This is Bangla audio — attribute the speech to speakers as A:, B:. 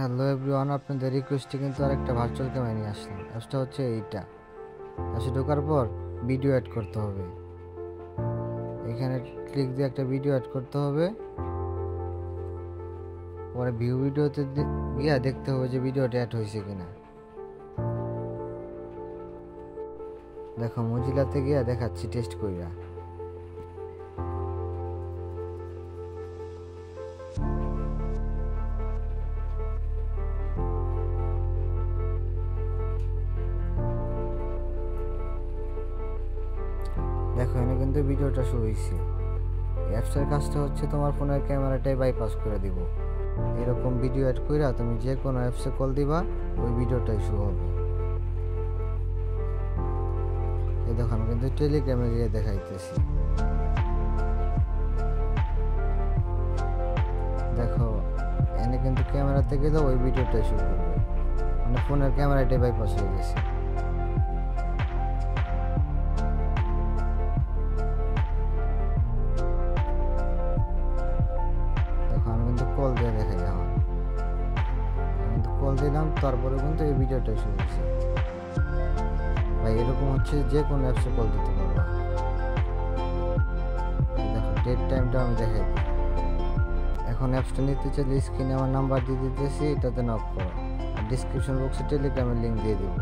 A: হ্যালো এভরিওয়ান, আপনাদের রিকোয়েস্টে কিন্তু আরেকটা ভার্চুয়াল ক্যামেরা নিয়ে আসলাম। অ্যাপসটা হচ্ছে এইটা। অ্যাপসে ঢোকার পর ভিডিও অ্যাড করতে হবে। এখানে ক্লিক দিয়ে একটা ভিডিও অ্যাড করতে হবে। পরে ভিউ ভিডিওতে গিয়ে দেখতে হবে যে ভিডিওটা অ্যাড হয়েছে কিনা। দেখো মজিলাতে গিয়ে দেখাচ্ছি টেস্ট কইরা। দেখো এখানে কিন্তু ভিডিওটা শো হয়েছে। অ্যাপসের কাজটা হচ্ছে তোমার ফোনের ক্যামেরাটাই বাইপাস করে দিব। এরকম ভিডিও অ্যাড কইরা তুমি যে কোনো অ্যাপসে কল দিবা, ওই ভিডিওটাই শো হবে। এই দেখো আমি কিন্তু টেলিগ্রামে গিয়ে দেখাইতেছি। দেখো এনে কিন্তু ক্যামেরা থেকে তো ওই ভিডিওটাই শো করবে, মানে ফোনের ক্যামেরাটাই বাইপাস হয়ে গেছে। দেখো আমি কিন্তু কল দিয়ে দেখাই। এখন কিন্তু কল দিলাম, তারপরে কিন্তু এই ভিডিওটাই শো হয়েছে। ভাই এরকম হচ্ছে যে কোনো অ্যাপসে কল দিতে পারবা। দেখো ডেট টাইমটা আমি দেখাই দিই। এখন অ্যাপসটা নিতে চাইলে স্ক্রিনে আমার নাম্বার দিয়ে দিতেছি, এটাতে নক করো। আর ডিসক্রিপশন বক্সে টেলিগ্রামের লিঙ্ক দিয়ে দেবো।